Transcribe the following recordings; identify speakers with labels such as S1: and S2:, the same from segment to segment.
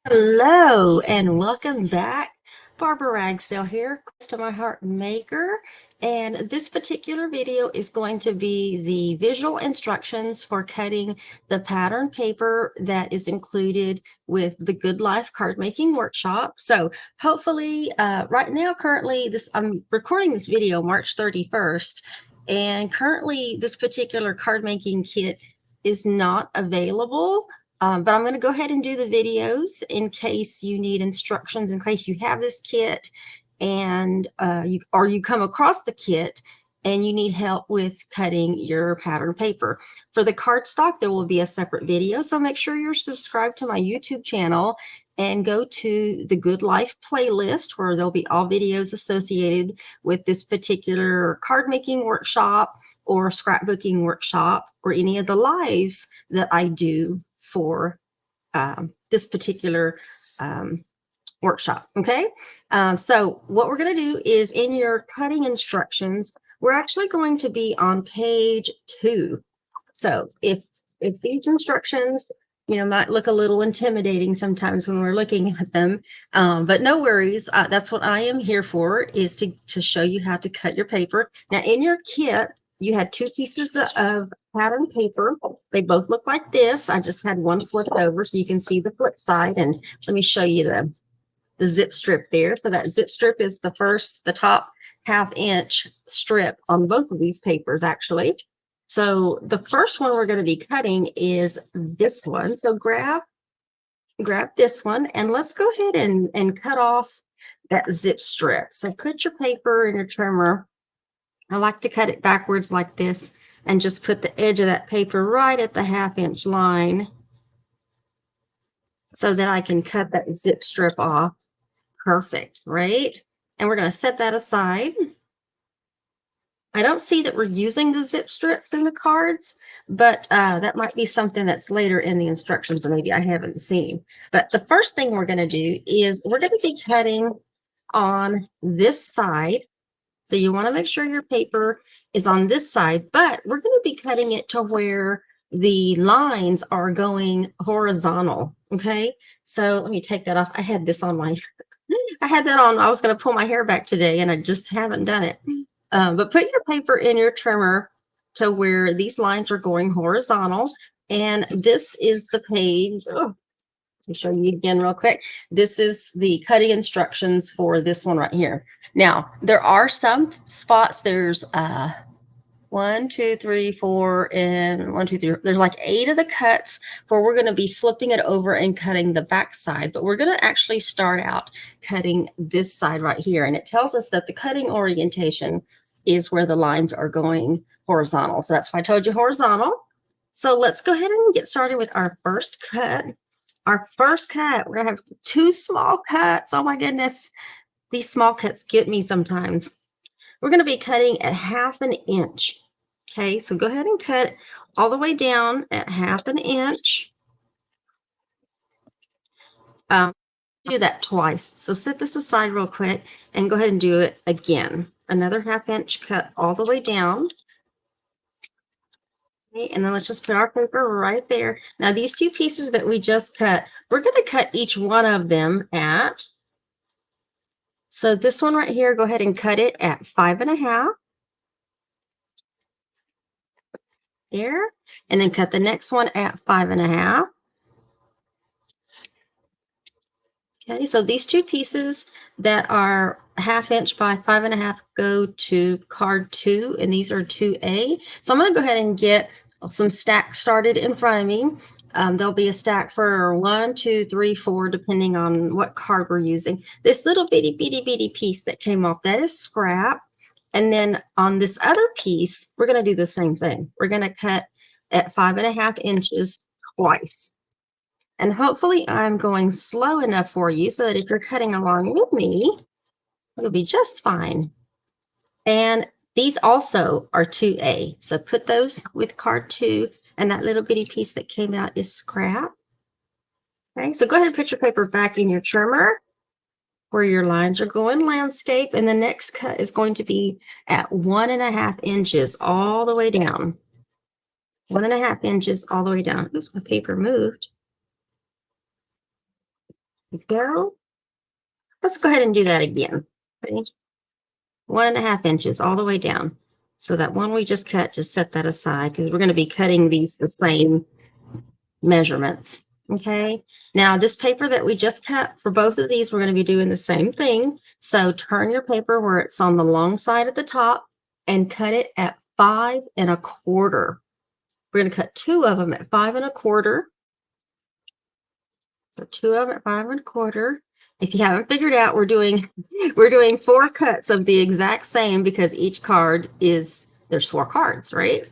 S1: Hello and welcome back. Barbara Ragsdale here, close to my heart maker. And this particular video is going to be the visual instructions for cutting the pattern paper that is included with the Good Life card making workshop. So hopefully right now, currently I'm recording this video March 31st, and currently this particular card making kit is not available. But I'm going to go ahead and do the videos in case you need instructions, in case you have this kit and you come across the kit and you need help with cutting your pattern paper. For the cardstock, there will be a separate video, so make sure you're subscribed to my YouTube channel and go to the Good Life playlist where there'll be all videos associated with this particular card making workshop or scrapbooking workshop or any of the lives that I do for this particular workshop. Okay, so what we're going to do is in your cutting instructions, we're actually going to be on page 2. So if these instructions, might look a little intimidating sometimes when we're looking at them, but no worries. That's what I am here for, is to show you how to cut your paper. Now in your kit, you had 2 pieces of pattern paper. They both look like this. I just had one flipped over so you can see the flip side. And let me show you the zip strip there. So that zip strip is the top ½ inch strip on both of these papers, actually. So the first one we're going to be cutting is this one. So grab this one and let's go ahead and cut off that zip strip. So put your paper in your trimmer. I like to cut it backwards like this and just put the edge of that paper right at the ½ inch line so that I can cut that zip strip off. Perfect, right? And we're going to set that aside. I don't see that we're using the zip strips in the cards, but that might be something that's later in the instructions that maybe I haven't seen. But the first thing we're going to do is we're going to be cutting on this side. So you want to make sure your paper is on this side, but we're going to be cutting it to where the lines are going horizontal. Okay, so let me take that off. I had this on my I had that on. I was going to pull my hair back today and I just haven't done it. But put your paper in your trimmer to where these lines are going horizontal. And this is the page. Oh, let me show you again real quick. This is the cutting instructions for this one right here. Now, there are some spots. There's 1, 2, 3, 4, and 1, 2, 3. There's like 8 of the cuts where we're going to be flipping it over and cutting the back side, but we're going to actually start out cutting this side right here. And it tells us that the cutting orientation is where the lines are going horizontal. So that's why I told you horizontal. So let's go ahead and get started with our first cut. Our first cut, we're going to have 2 small cuts. Oh my goodness. These small cuts get me sometimes. We're going to be cutting at ½ inch. Okay, so go ahead and cut all the way down at ½ inch. Do that twice. So set this aside real quick and go ahead and do it again. Another ½ inch cut all the way down. Okay, and then let's just put our paper right there. Now these 2 pieces that we just cut, we're going to cut each one of them at, so this one right here, go ahead and cut it at 5½ there, and then cut the next one at 5½. Okay, so these 2 pieces that are ½ inch by 5½ go to card 2, and these are 2A. So I'm going to go ahead and get some stacks started in front of me. There'll be a stack for 1, 2, 3, 4, depending on what card we're using. This little bitty piece that came off, that is scrap. And then on this other piece, we're going to do the same thing. We're going to cut at 5½ inches twice. And hopefully I'm going slow enough for you so that if you're cutting along with me, it'll be just fine. And these also are 2A. So put those with card 2, and that little bitty piece that came out is scrap. Okay, so go ahead and put your paper back in your trimmer where your lines are going landscape, and the next cut is going to be at 1½ inches all the way down. 1½ inches all the way down. Oops, my paper moved. Go. Let's go ahead and do that again. Okay. 1.5 inches all the way down. So that one we just cut, just set that aside because we're going to be cutting these the same measurements. Okay. Now this paper that we just cut for both of these, we're going to be doing the same thing. So turn your paper where it's on the long side at the top and cut it at 5.25. We're going to cut two of them at 5.25. So two of them at 5.25. If you haven't figured out, we're doing 4 cuts of the exact same because each card there's 4 cards, right?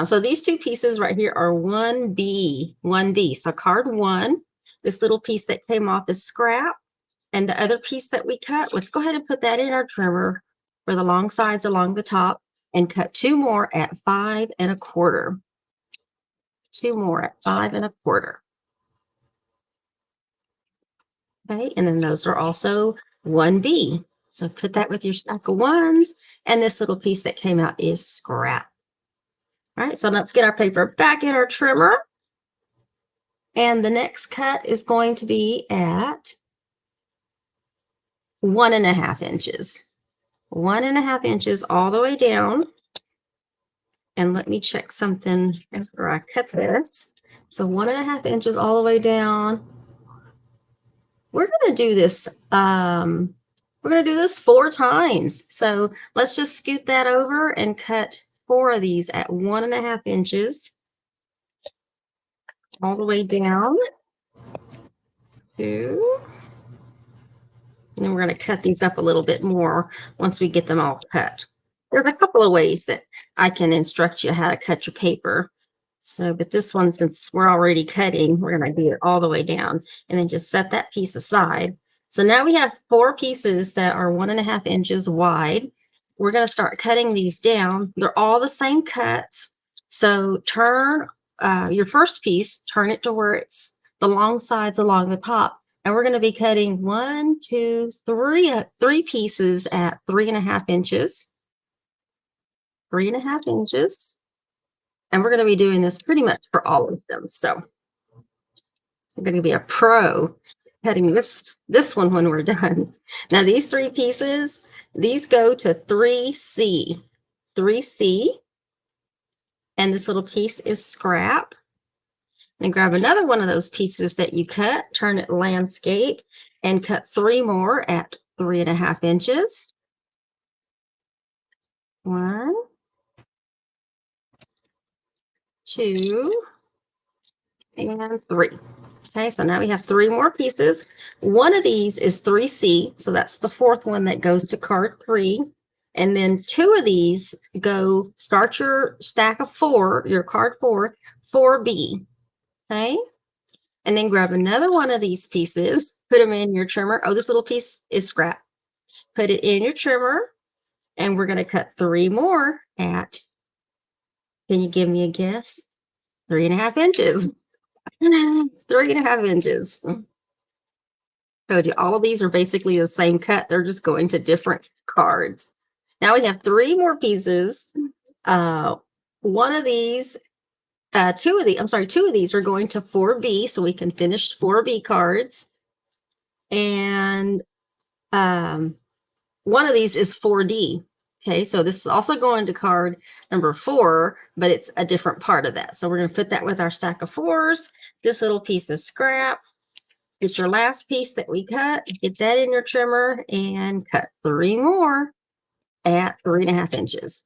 S1: So these 2 pieces right here are 1B, 1B. So card 1, this little piece that came off is scrap. And the other piece that we cut, let's go ahead and put that in our trimmer for the long sides along the top and cut 2 more at 5.25. 2 more at 5.25. Okay, and then those are also 1B. So put that with your stack of ones. And this little piece that came out is scrap. All right, so let's get our paper back in our trimmer. And the next cut is going to be at 1.5 inches. 1.5 inches all the way down. And let me check something after I cut this. So 1.5 inches all the way down. We're going to do this. We're going to do this 4 times. So let's just scoot that over and cut 4 of these at 1.5 inches all the way down. 2. And then we're going to cut these up a little bit more once we get them all cut. There's a couple of ways that I can instruct you how to cut your paper. So, but this one, since we're already cutting, we're going to do it all the way down and then just set that piece aside. So now we have 4 pieces that are 1.5 inches wide. We're going to start cutting these down. They're all the same cuts. So turn your first piece, turn it to where it's the long sides along the top. And we're going to be cutting 1, 2, 3, 3 pieces at 3.5 inches. 3.5 inches. And we're going to be doing this pretty much for all of them. So I'm going to be a pro cutting this one when we're done. Now these 3 pieces, these go to 3C. 3C. And this little piece is scrap. And grab another one of those pieces that you cut, turn it landscape, and cut 3 more at 3.5 inches. 1, 2, and 3. Okay, so now we have 3 more pieces. One of these is 3C, so that's the 4th one that goes to card 3. And then 2 of these start your stack of 4, your card 4, 4B. Okay, and then grab another one of these pieces, put them in your trimmer. Oh, this little piece is scrap. Put it in your trimmer, and we're going to cut 3 more at, can you give me a guess? 3.5 inches. 3.5 inches. Told you, all of these are basically the same cut. They're just going to different cards. Now we have 3 more pieces. One of these, 2 of these are going to 4B, so we can finish 4B cards. And one of these is 4D. Okay, so this is also going to card number 4, but it's a different part of that. So we're going to put that with our stack of 4s. This little piece is scrap. It's your last piece that we cut. Get that in your trimmer and cut 3 more at 3.5 inches.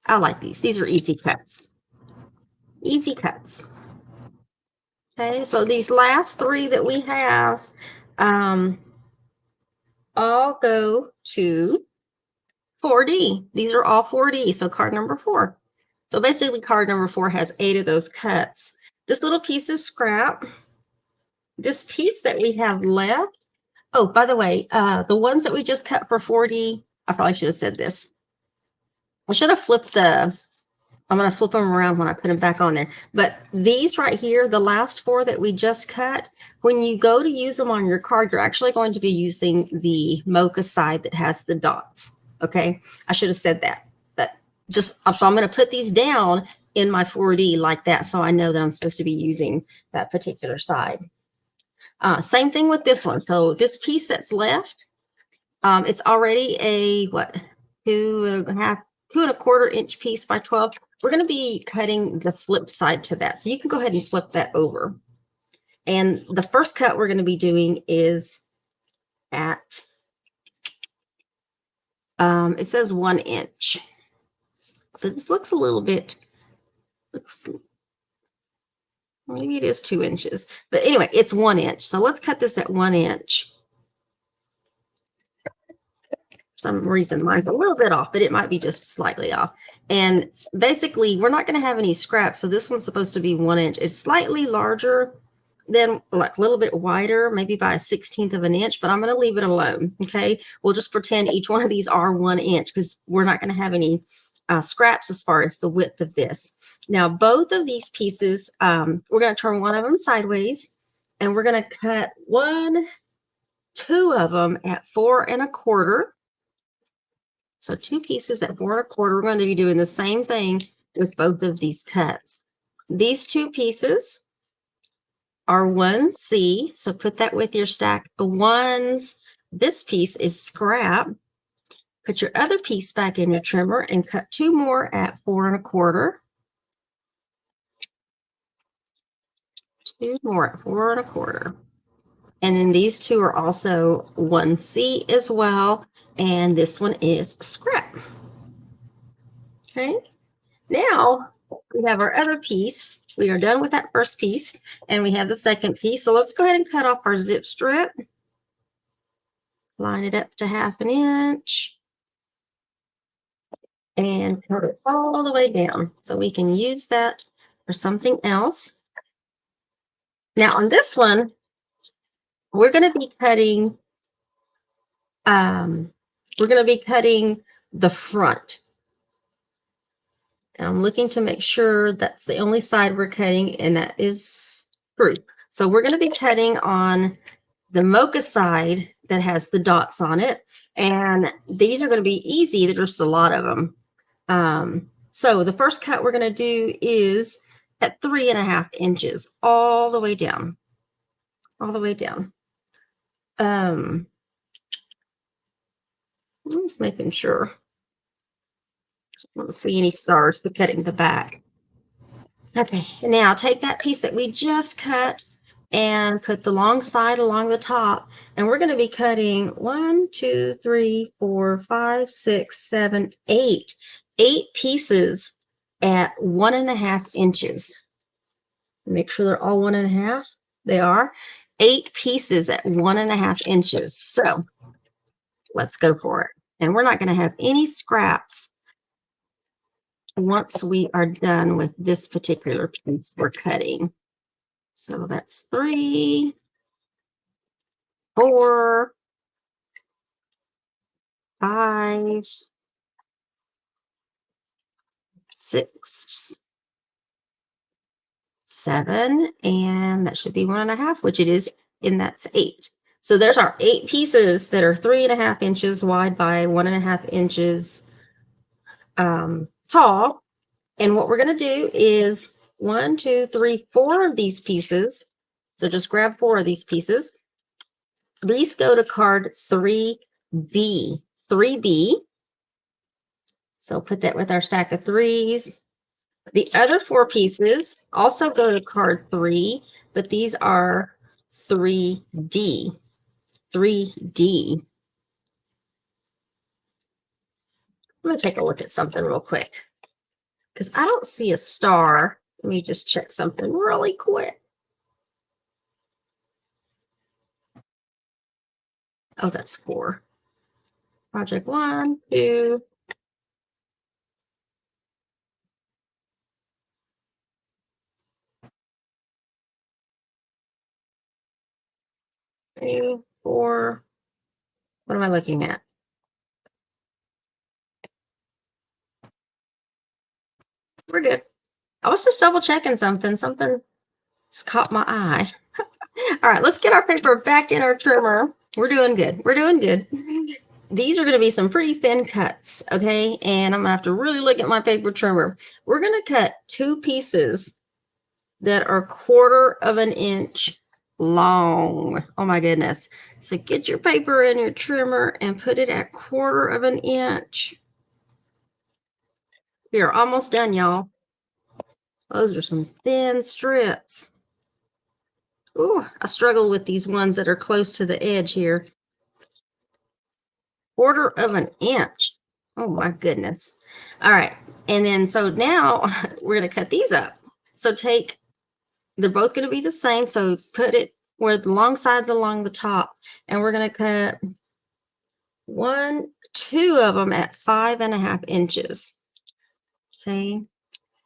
S1: I like these. These are easy cuts. Easy cuts. Okay, so these last 3 that we have all go to 4D. These are all 4D, so card number 4. So basically card number 4 has 8 of those cuts. This little piece is scrap. This piece that we have left, oh, by the way, the ones that we just cut for 4D, I probably should have said this. I should have flipped I'm going to flip them around when I put them back on there. But these right here, the last 4 that we just cut, when you go to use them on your card, you're actually going to be using the mocha side that has the dots. Okay, I should have said that. But so I'm going to put these down in my 4D like that, so I know that I'm supposed to be using that particular side. Same thing with this one. So this piece that's left, it's already a what, 2.25 2.25 inch piece by 12. We're going to be cutting the flip side to that. So you can go ahead and flip that over. And the first cut we're going to be doing is at, it says 1 inch. So this looks a little bit, maybe it is 2 inches. But anyway, it's 1 inch. So let's cut this at 1 inch. Some reason mine's a little bit off, but it might be just slightly off. And basically, we're not going to have any scraps. So this one's supposed to be 1 inch. It's slightly larger than, like a little bit wider, maybe by a 1/16 of an inch, but I'm going to leave it alone. Okay. We'll just pretend each one of these are 1 inch because we're not going to have any scraps as far as the width of this. Now, both of these pieces, we're going to turn one of them sideways and we're going to cut two of them at 4.25. So 2 pieces at 4.25. We're going to be doing the same thing with both of these cuts. These 2 pieces are 1C. So put that with your stack of ones. This piece is scrap. Put your other piece back in your trimmer and cut 2 more at 4.25. 2 more at 4.25. And then these 2 are also 1C as well. And this one is scrap. Okay. Now we have our other piece. We are done with that first piece and we have the second piece. So let's go ahead and cut off our zip strip. Line it up to 1/2 inch and cut it all the way down so we can use that for something else. Now on this one, we're going to be cutting the front. And I'm looking to make sure that's the only side we're cutting, and that is true. So we're going to be cutting on the mocha side that has the dots on it. And these are going to be easy. There's just a lot of them. So the first cut we're going to do is at 3.5 inches, all the way down, all the way down. I'm just making sure. I don't see any stars for cutting the back. Okay, now take that piece that we just cut and put the long side along the top. And we're going to be cutting 1, 2, 3, 4, 5, 6, 7, 8. 8 pieces at 1.5 inches. Make sure they're all 1.5. They are. 8 pieces at 1.5 inches. So let's go for it. And we're not going to have any scraps once we are done with this particular piece we're cutting. So that's 3, 4, 5, 6, 7, and that should be 1.5, which it is, and that's 8. So there's our 8 pieces that are 3.5 inches wide by 1.5 inches tall. And what we're going to do is 1, 2, 3, 4 of these pieces. So just grab 4 of these pieces. These go to card 3B. 3B. So put that with our stack of 3s. The other 4 pieces also go to card 3, but these are 3D. 3D. I'm going to take a look at something real quick because I don't see a star. Let me just check something really quick. Oh, that's 4. Project 1, 2. 3, 4. What am I looking at? We're good. I was just double checking something. Something just caught my eye. All right, let's get our paper back in our trimmer. We're doing good. We're doing good. These are going to be some pretty thin cuts, okay? And I'm going to have to really look at my paper trimmer. We're going to cut 2 pieces that are 1/4 of an inch long. Oh my goodness. So get your paper and your trimmer and put it at 1/4 inch. We are almost done, y'all. Those are some thin strips. Ooh, I struggle with these ones that are close to the edge here. 1/4 inch. Oh my goodness. All right. And then so now we're going to cut these up. So they're both going to be the same. So put it where the long sides along the top. And we're going to cut two of them at 5.5 inches. Okay.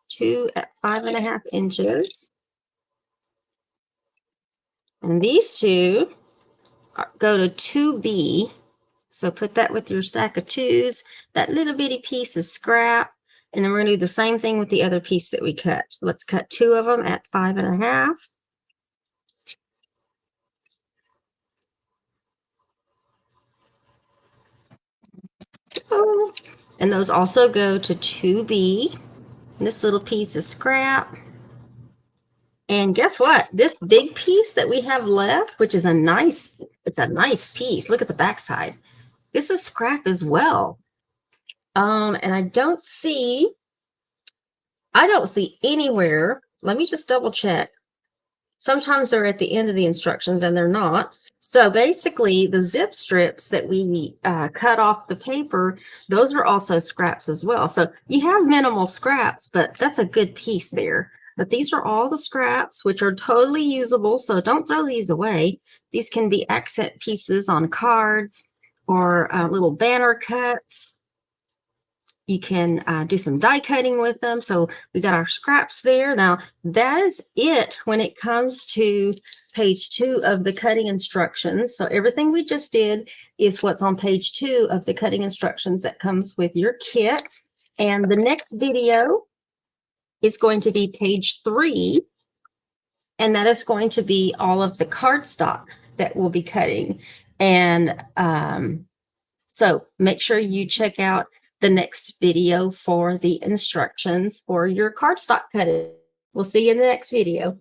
S1: Two at 5.5 inches. And these two go to 2B. So put that with your stack of twos. That little bitty piece is scrap. And then we're going to do the same thing with the other piece that we cut. Let's cut two of them at 5.5. Oh. And those also go to 2B. And this little piece is scrap. And guess what? This big piece that we have left, which is it's a nice piece. Look at the backside. This is scrap as well. And I don't see anywhere. Let me just double check. Sometimes they're at the end of the instructions and they're not. So basically the zip strips that we cut off the paper, those are also scraps as well. So you have minimal scraps, but that's a good piece there. But these are all the scraps, which are totally usable. So don't throw these away. These can be accent pieces on cards or little banner cuts. You can do some die cutting with them. So we got our scraps there. Now that is it when it comes to page 2 of the cutting instructions. So everything we just did is what's on page 2 of the cutting instructions that comes with your kit. And the next video is going to be page 3. And that is going to be all of the cardstock that we'll be cutting. And so make sure you check out the next video for the instructions for your cardstock cutting. We'll see you in the next video.